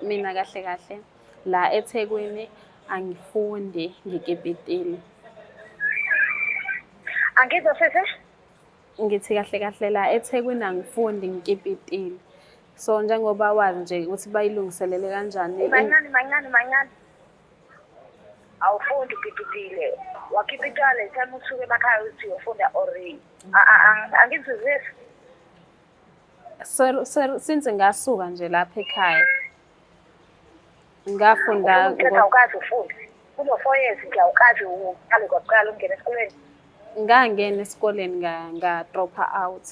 Mina kahle kahle la eThekwini angifundi ngikipitili. Angizwa sisi? Ngithi kahle kahle la eThekwini angifundi ngikipitili. So njengoba wazi nje ukuthi bayilungiselele kanjani. Mancane. Awufundi ukipitile. Wakipitala le time usuke emakhaya uthi uyofunda already. Angizwizisi. Since ngasuka nje lapha ekhaya. Ngafunda Awukazi ufunde. Kuno 4 years nje awukazi uqale kwakuqala ungena esikoleni. ngangena esikoleni nga-drop out.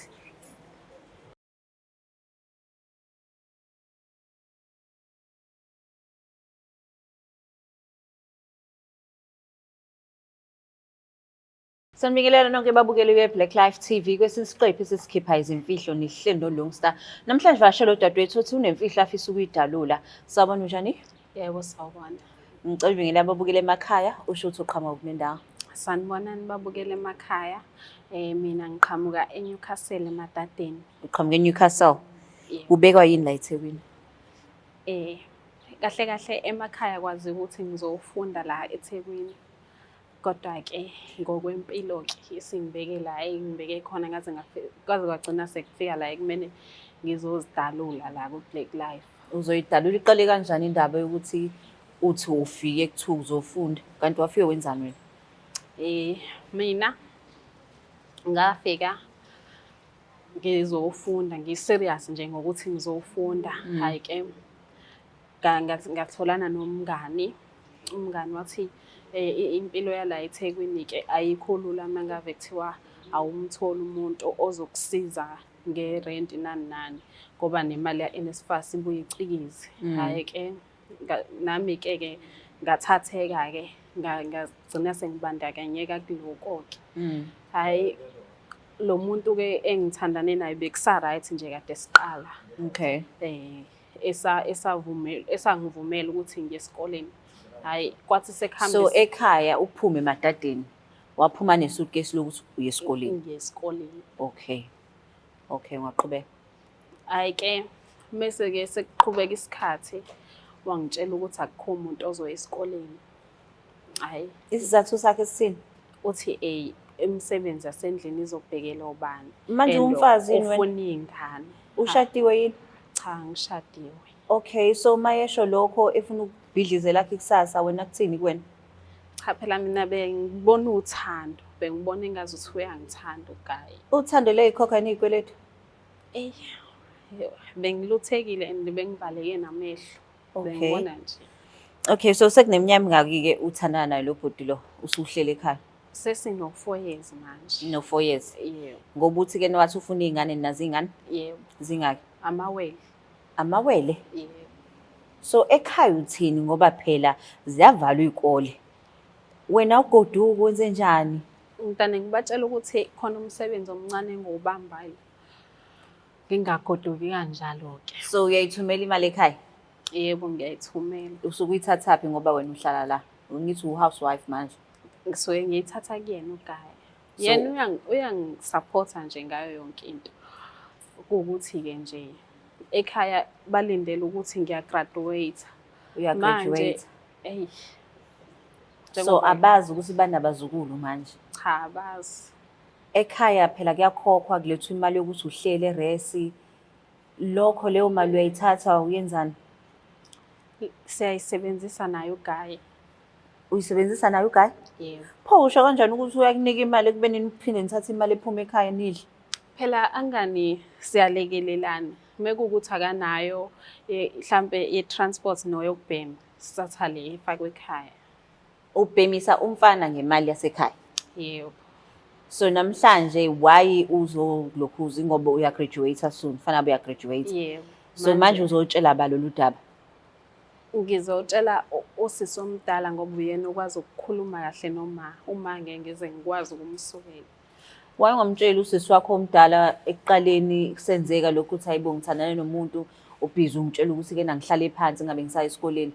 Sanibingelela nonke babukeli be-Black Life TV. Kwesinye isiqephu esisikhipha izimfihlo nihlelo Longstar. Namhlanje vashelo dadewethu othi unemfihlo afisa ukuyidalula. Sawubona njani? Yebo sawubona. Ngicela ubingelela ababukeli emakhaya usho ukuthi uqhamuka kunendawo. Sanibonani babukela emakhaya. Mina ngiqhamuka eNewcastle eMatadeni. Uqhamuka eNewcastle. Yebo. Ubekwa yini la eThekwini? Kahle kahle emakhaya kwazi ukuthi ngizofunda la eThekwini. Kodwa-ke ngokwempilo-ke isingibeke la engibeke khona ngaze kwagcina sekufika la ekumele ngizozidalula la ku-Black Life. Uzoyidalula iqale kanjani indaba yokuthi uthi ufike kuthiwa uzofunda kanti wafike wenzani wena? Mina ngafika ngizofunda ngi-serious nje ngokuthi ngizofunda. Hhayi-ke ngatholana nomngani. Umngani wathi impilo yala eThekwini-ke ayikho lula mangave kuthiwa awumtholi umuntu ozokusiza ngerenti nani ngoba nemali ya-NSFAS ibuye icikize. Hhayi-ke nami-ke ngathatheka-ke ngagcina sengibandakanyeka kuloko-ke. Hhayi lo muntu-ke engithandane naye bekusa-right nje kade siqala. Okay. Esangivumela ukuthi ngiye esikoleni. Hhayi kwathi sekuhamba. So ekhaya uphume eMatadeni waphuma nesuitcase lokuthi uye esikoleni. Ngiye esikoleni. Okay. Ngaqhubeka. Hhayi-ke mese-ke sekuqhubeka isikhathi wangitshela ukuthi akukho umuntu ozoya esikoleni. Hhayi. Isizathu sakhe sithini? Uthi imisebenzi yasendlini izobhekela ubani. Manje umfazi yini wena? Ufuna iy'ngane. Ushadiwe yini? Cha ngishadiwe. Okay, so mayesho lokho efuna ukubhidlizela lakhe ikusasa wena kuthini kuwena? Cha phela mina bengibona uthando. Bengibona engazi ukuthi uyangithanda uGayi. Uthando leyikhokha ney'kweletu? Bengiluthekile and bengivaleke namehlo. Bengibona nje. Okay, so sekuneminyaka mingaki-ke uthandana naye lo bhuti lo usuhlele ekhaya? Sesino 4 years manje. No 4 years. Yebo. Ngoba uthi-ke nawathi ufuna iy'ngane nazo iy'ngane? Yebo. Zingaki? Amawele. Amawele? Yebo. So ekhaya uthini ngoba phela ziyavalwa iy'kole. Wena ugoduka wenze njani? Ngitane ngibatshela ukuthi khona umsebenzi omncane engiwubambayo. Ngingagoduki kanjalo-ke. So uyayithumela imali ekhaya? Yebo ngiyayithumela. Usuke uyithathaphi ngoba wena uhlala la? Ngithi u-housewife manje. Ngisuke ngiyithatha kuyena uGayi. Yena uyangisupporta nje ngayo yonke into. Kuwukuthi-ke nje ekhaya balindele ukuthi ngiyagraduate. Uyagraduate? Manje so abazi ukuthi banabazukulu manje? Cha abazi. Ekhaya phela kuyakhokhwa kulethwa imali yokuthi uhlele eresi. Lokho leyo mali uyayithatha uyenzani? Siyayisebenzisa nayo uGayi. Uyisebenzisa nayo uGayi? Yebo. Pho usho kanjani ukuthi uyakunika imali ekubeni niphinde nithathe imali ephuma ekhaya nidle? Phela angani siyalekelelana. Mekuwukuthi akanayo mhlambe ye-transport noyokubhema sithatha le efakwe ekhaya. Ubhemisa umfana ngemali yasekhaya? Yebo. So namhlanje why uzolokhuza ngoba uyagraduate soon, fanele uyagraduate? Yebo. So manje uzotshela balolu daba? Ngizotshela usisi omdala ngoba uyena ukwazi ukukhuluma kahle noma uma ngeke ngikwazi ukumsukela. Wayengomtsheli usisi wakho omdala ekuqaleni kusenzeka lokhu uthi hayibo ngithandane nomuntu ubhizi umtshela ukuthi-ke nangihlale phansi ngabe ngisaya esikoleni?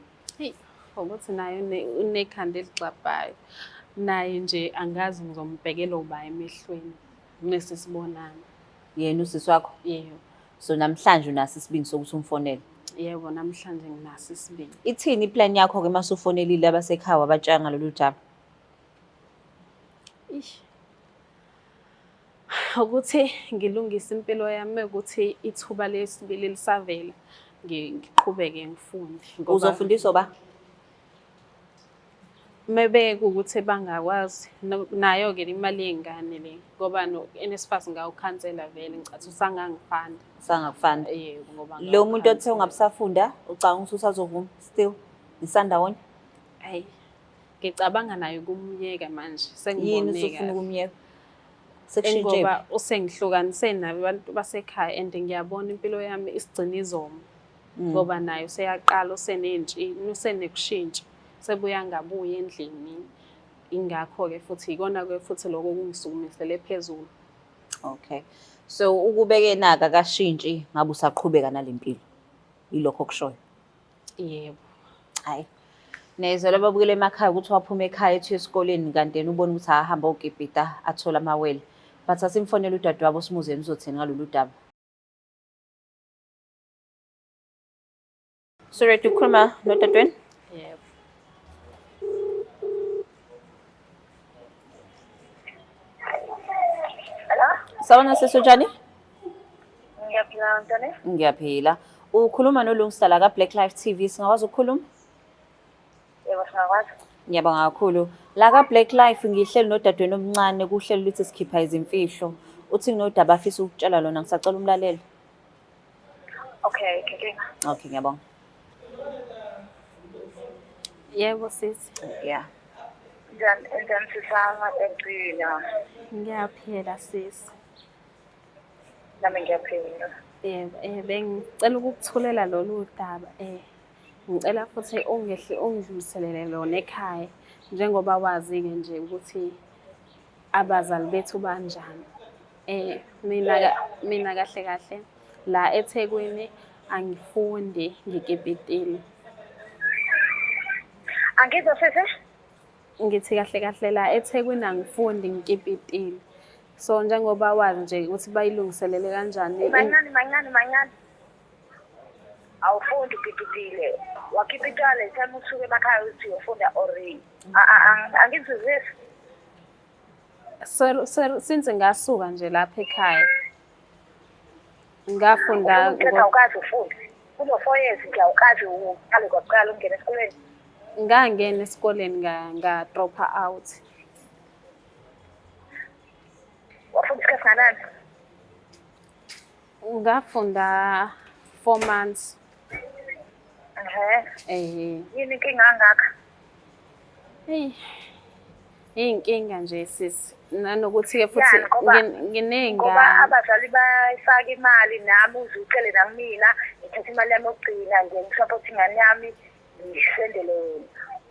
Ukuthi naye unekhanda eligxabhayo. Naye nje angazi ngizombhekela uba emehlweni mese sibonana. Yena usisi wakho? Yebo. So namhlanje unaso isibindi sokuthi umfonele? Yebo, namhlanje nginaso isibindi. Ithini iplan yakho-ke uma usufonelile abasekhaya wabatshela ngalolu daba? Ish. Ukuthi ngilungise impilo yami ukuthi ithuba lesibili lisavela ngiqhubeke ngifunde. Uzofundiswa ba? Mebe kuwukuthi bangakwazi nayo-ke imali yey'ngane le ngoba NSFAS ngawukhansela vele ngicathi usangangifanda. Sangakufanda. Yebo, ngoba Lo muntu othe ungabusafunda ucabanga ukuthi usazovuma still nisandawonye? Hayi, ngicabanga nayo ukumyeka manje Yini sengiboneka. usufuna ukumyeka? Sekushintshe. Ngoba usengihlukanise nabantu basekhaya and ngiyabona impilo yami isigcina izomo. Ngoba nayo seyaqala usenekushintsha. Sebuya ngabuye endlini. Ingakho-ke futhi ikona-ke futhi lokho kungisukumisele phezulu. Okay. So ukubeke naka kashintshi ngabe usaqhubeka nalempilo. Yilokho okushoyo. Yebo. Hayi. Neze lababukela emakhaya ukuthi waphuma ekhaya ethi esikoleni kanti yena ubona ukuthi ahamba ogibhida athola amawele. But asimfonela udadewabo simuzeni uzothini ngalolu daba. Sorry ukukhuluma nodadweni? Yebo. Hello? Sawona sesojani? Ngiyaphila Ntoni? Ngiyaphila. Ukhuluma noLungisa la ka Black Life TV, singakwazi ukukhuluma? Yebo, singakwazi. Ngiyabonga kakhulu. La ka Black Life ngihleli nodadweni omncane kuhlelo luthi sikhipha izimfihlo. Uthi nginodaba afisa ukutshela lona ngisacela umlaleli. Okay, nginkinga. Okay, ngiyabonga. Yebo sisi. Yeah. Njani sisama empilo? Ngiyaphila sisi. Nami ngiyaphila. Yebo, bengicela ukukuthulela lolu daba. Ngicela futhi ungidluliselele lona ekhaya njengoba wazi-ke nje ukuthi abazali bethu banjani. Mina kahle la eThekwini angifundi ngikipitile. Angizwa sisi? Ngithi kahle la eThekwini angifundi ngikipitile. So njengoba wazi nje ukuthi bayilungiselele kanjani. Mancane. Awufundi ukipitile. Wakipitale time usuke emakhaya uthi uyofunda already. Angizwizisi. Since ngasuka nje lapha ekhaya. Ngafunda Awukazi ufunda. Kulo 4 years nje awukazi uqale kwakuqala ungena esikoleni. ngangena esikoleni nga-drop out. Wafunda isikhathi kanani? Ngafunda 4 months. Yini inkinga angaka? Iy'nkinga nje sisi. Nanokuthi-ke futhi nginey'ngane. Ngoba abazali bayifaka imali nami uze ucele namina ngithathe imali yami yokugcina ngisapothe ingane yami ngisendele wena.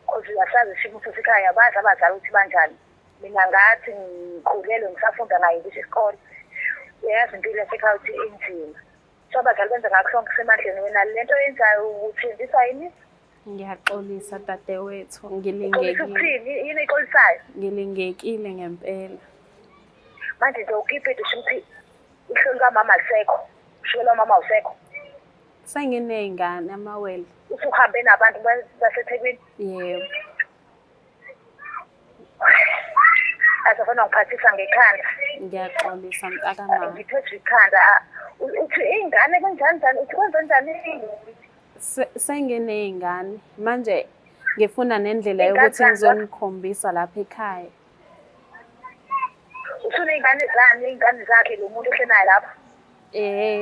Cause uyasazi isimo sasekhaya bazi abazali ukuthi banjani. Mina ngathi ngikhulelwe ngisafunda ngayo ukuthi isikole. Uyayazi impilo yasekhaya ukuthi inzima. So abazali benza ngakho sonke kusemandleni wena lento yenzayo uthindisa yini? Ngiyaxolisa dadewethu, Uthini? Yini exolisayo? ngilingekile ngempela. Manje nje ukiphethe usho ukuthi ihlelo kamama lisekho. Ushiyelwa mama usekho. Senginey'ngane amawele. Usuhambe nabantu baseThekwini? Yebo. Azofuna ngiphathisa ngekhanda. Ngiyaxolisa mntakamama. Ngiphethe ikhanda. Uthi ingane kanjani? Uthi kanjani? Senginey'ngane manje ngifuna nendlela yokuthi ngizonikhombisa lapha ekhaya. Usuney'ngane zani? Iy'ngane zakhe lo muntu ohlenayo lapha?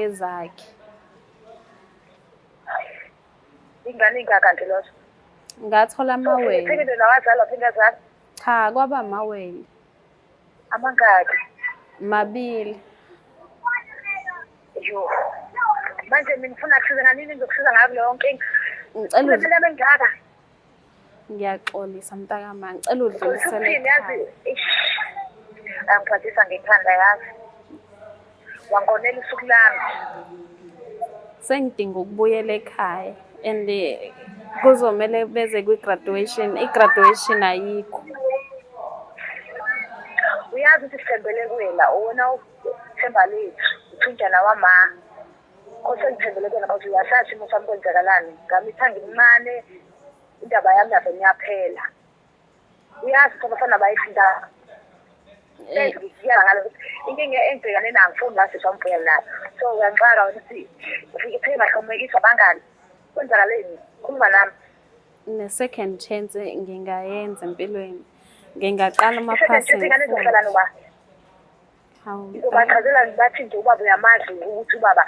Zakhe. Ingane ingaka nje lozo? Ngathola amawele. Phinde nawazali waphinde azali? Cha, kwaba amawele. Amangaki? 2. Yo. Manje mina ngifuna kusiza nganini ngizokusiza ngayo leyo nkinga. Ngicela Mina bengaka. Ngiyaxolisa mntakamama, ngicela udlulisele Usuphini ekhaya. yazi. Angiphathisa ngekhanda yazi. Wangonela usuku lami. Sengidinga ukubuyela ekhaya and kuzomele beze kwi-graduation. I-graduation ayikho. Uyazi ukuthi sithembele kuwena, uwona uthemba lethu, uthunjana wama. kodwa ngithembele kona kodwa uyasazi isimo sami kwenzakalani ngami ithanga imncane indaba yami lapho ngiyaphela uyazi ukuthi abafana bayifunda ngiyala ngalo inkinga engibhekane nayo ngifuni la sisambhekana nayo so uyanxaka ukuthi ufike phela bahlomekiswa bangani kwenzakaleni khuluma nami ne-second chance ngingayenza empilweni. Ngingaqala amaphasi ngizohlala noba ngizobachazela bathi nje ubaba uyamazi ukuthi ubaba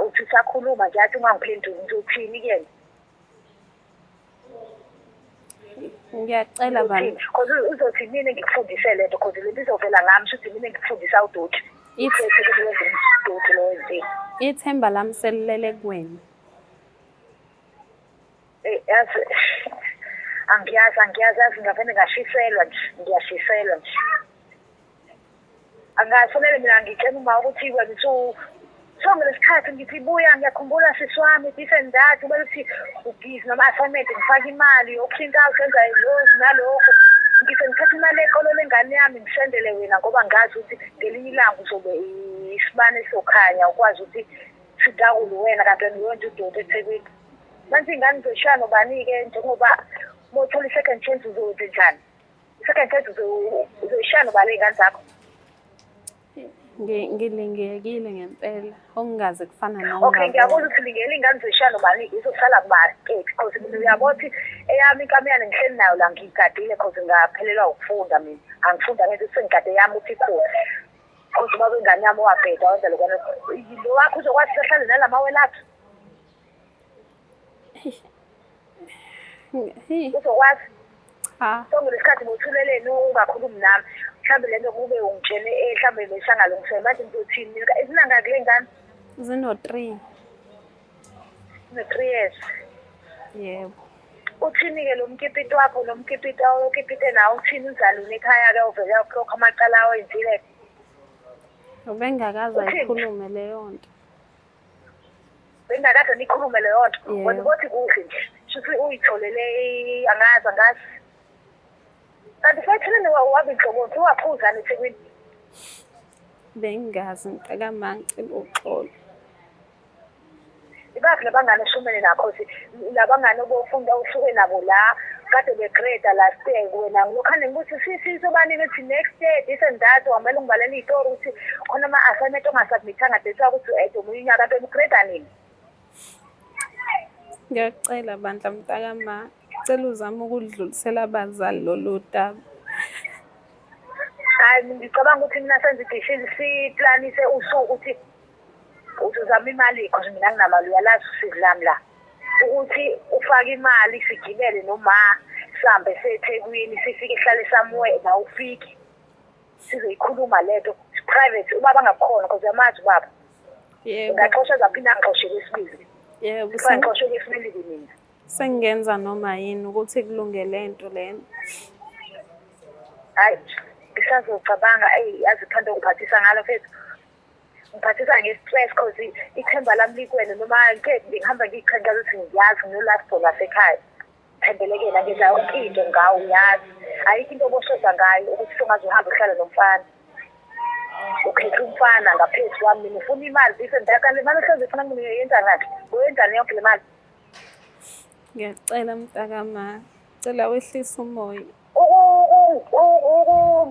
uthi usakhuluma nje athi ungangiphenduli ngizothini kuyena ngiyacela bani because uzothi mina ngikufundise lento because lento izovela ngami futhi mina ngikufundisa udoti udoti lo wenze ithemba lami selilele kuwena. yazi angiyazi ngavele ngashiselwa nje ngiyashiselwa nje angafanele mina ngitshela uma ukuthi wena sonke lesikhathi ngithi buya ngiyakhumbula sisi wami different that ubale ukuthi ubhizi noma assignment ngifaka imali yokuhlinta usenza lokhu nalokho ngithi ngithatha imali ekolo lengane yami ngisendele wena ngoba ngazi ukuthi ngelinye ilanga uzobe isibane sokhanya ukwazi ukuthi sidakule wena kanti wena uyonke udoda eThekwini manje ingane ngizoshaya nobani-ke njengoba mothola i-second chance uzowenze njani i-second chance uzoyishaya noba le y'ngane zakho ngilingekile ngempela okungaze kufana okay ngiyabona ukuthi lingele iy'ngane uzoyishaya nobani-ke izosala kubakephi because mina uyabona ukuthi eyami inkamiyane ngihleli nayo la ngiyigadile because ngaphelelwa ukufunda mina angifunda ngento ukuthi sengigade yami ukuthi ikhona because ubaba ingane yami owabheda wenza lokwana lo wakho uzokwazi sehlale nala mawela akhe uzokwazi sonke lesikhathi bothuleleni ungakhulumi nami mhlawumbe lento kube ungitshene mhlawumbe besangalungisele manje ngizothini izinanga kule ngane zino-3 zino-3 years yebo uthini-ke lo mkipito wakho lo mkipito okipite nawo uthini uzaluni ekhaya-ke uvele lokho amacala awenzile ubengakaze ayikhulume leyo nto bengakade nikhulume leyo nto wena ubothi kuhle nje shuthi uyitholele angazi kanti futhi wabe inhlobonke waphuzana eThekwini bengazi ngicela ngicela uxolo ibaphi labangane eshumene nakho ukuthi labangane obofunda usuke nabo la kade begrade last year wena ngilokhane ngibuthi sisobani ukuthi next year this and that wamele ngibalele izitori ukuthi khona ama-assignment ongasubmithanga desa ukuthi omunye unyaka kanti ugrade nini ngiyacela bandla mntakama cela uzame ukudlulisela abazali lolu daba hayi ngicabanga ukuthi mina senze idishini siplanise usuku ukuthi uzozama imali because mina nginamali uyalazi usizi lami la ukuthi ufake imali sigibele noma sihambe seThekwini sifike sihlale somewhere na ufike sizoyikhuluma lento private ubaba angakhona because yamazi ubaba yebo ngaxosha zaphinda ngixoshe kwesibili yebo ngixoshe kwesibili mina sengenza noma yini ukuthi kulungele into lena hayi ngisazocabanga yazi khanda ngiphathisa ngalo fethu ngiphathisa nge-stress because ithemba lami likwena noma ngihamba ngiyichenga ukuthi ngiyazi ngino-last born wasekhaya thembelekela ngenza yonke into ngawo uyazi ayikho into oboshoda ngayo ukuthi songaze uhambe uhlale nomfana ukhetha umfana ngaphezu kwami mina ufuna imali disendakale manje uhlezi ufuna ngiyenza ngakho uyenzani yonke le mali ngiyacela mntakama cela wehlise umoya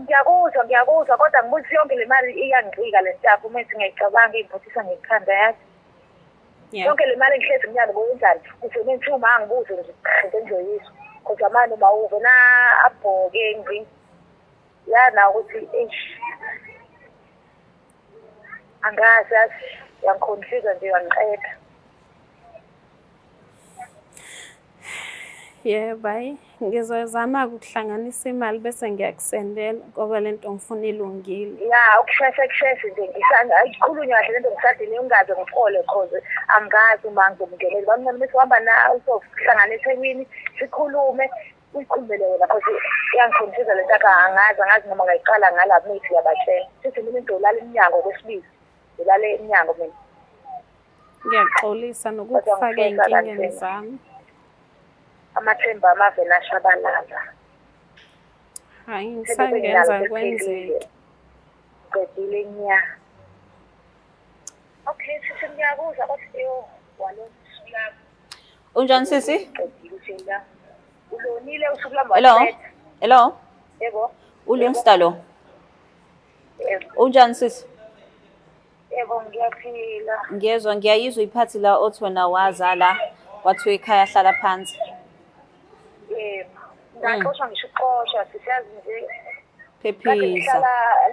ngiyakuzwa kodwa ngibuthi ukuthi yonke le mali iyangicika le ntafu methi ngiyicabanga ingiphathisa ngekhanda yazi yonke le mali engihlezi ngiyazi ngoyenzani ugcine ngithi uma angibuze nje into engizoyizwa kodwa manje uma uve na abhoke ngini yana ukuthi angazi yazi yangiconfuse nje yangiqeda yebo hayi ngizozama-ke ukuhlanganisa imali bese ngiyakusendela ngoba le nto ngifuna ilungile ya ukusheshe nje ayikhulunywa kahle lento ngisadini ungaze ngifole cause angazi uma ngizomngenela bamncane bese uhamba na uzohlangana eThekwini sikhulume uyikhulumele wena cause iyangiconfuse le nto angazi noma ngayiqala ngala mithi yabatshela sithi mina ngizolala iminyango kwesibili ngilale iminyango mina ngiyaxolisa nokukufaka ey'nkingeni zami amathemba amavele ashabalala hayi ngisangenza kwenzeke qedile nya Okay, sisi ngiyakuzwa kodwa walona usuku lami. Unjani sisi? Qedile usuku lami. Ulonile usuku lami Hello? waqeda. Hello? Yebo. ULingstar lo. Yebo. Unjani sisi? Yebo ngiyaphila. Ngiyezwa ngiyayizwa iphathi la othi wena wazala wathiwa ekhaya hlala phansi. Yebo. Ngaxoshwa ngisho uqoshwa sisiyazi nje. Phephisa.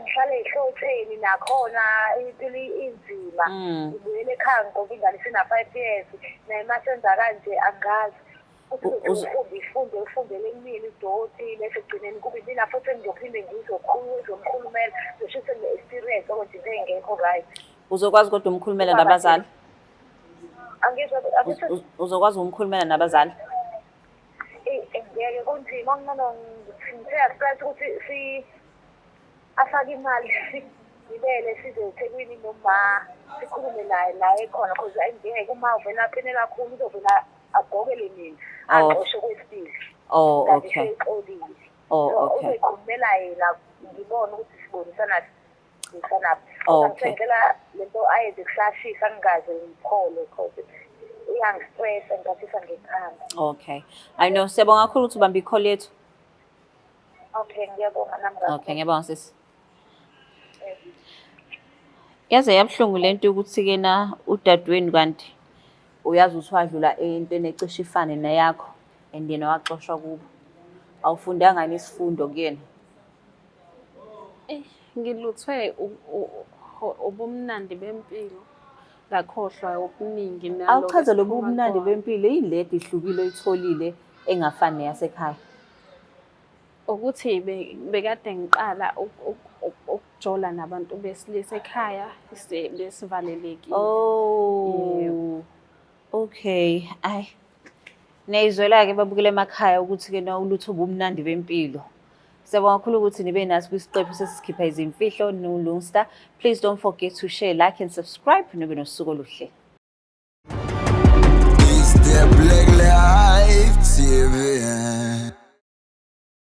Ngihlala ehlotheni nakhona impilo inzima. Ngibuyele ekhaya ngoba ingane sina-5 years. Naye masenza kanje angazi. Ufundele kumina idoti bese egcineni kube mina futhi engizophinde ngizomkhulumela ngisho sengine-experience ukuthi into engekho right. Uzokwazi kodwa umkhulumela nabazali? Angizwa Uzokwazi umkhulumela nabazali? ngeke kunzima ngithe ukuthi afake imali sibele size eThekwini noma sikhulume naye khona because ayingeke uma uvela aphene kakhulu uzovela agokele mina aqoshe kwesibili. Oh, okay. Oh, okay. Uzokhulumela yena ngibone ukuthi sibonisana Okay. ngicela lento ayenze kushashisa ngingaze ngiphole because iyangistressa ngikathisa ngekhanda. Okay. I know siyabonga kakhulu ukuthi ubambe i-call yethu. Okay, ngiyabonga nami. Okay, ngiyabonga sisi. Yaze yabuhlungu lento ukuthi-ke na udadewenu kanti uyazi ukuthi wadlula entweni ecishe ifane neyakho and yena waxoshwa kubo. Awufundanga nesifundo kuyena? Ngiluthwe ubumnandi bempilo ngakhohlwa okuningi nalo. Awuchaze lobu ubumnandi bempilo yiledi ihlukile oyitholile engafani neyasekhaya. Ukuthi bekade ngiqala ukujola nabantu besilisa ekhaya besivalelekile. Oh. Okay. Ay. Niyizwela-ke babukele emakhaya ukuthi-ke na ulutho ubumnandi bempilo. Siyabonga kakhulu ukuthi nibe nathi kwisiqephu sesikhipha izimfihlo noLingstar. Please don't forget to share, like and subscribe. Nibe nosuku oluhle.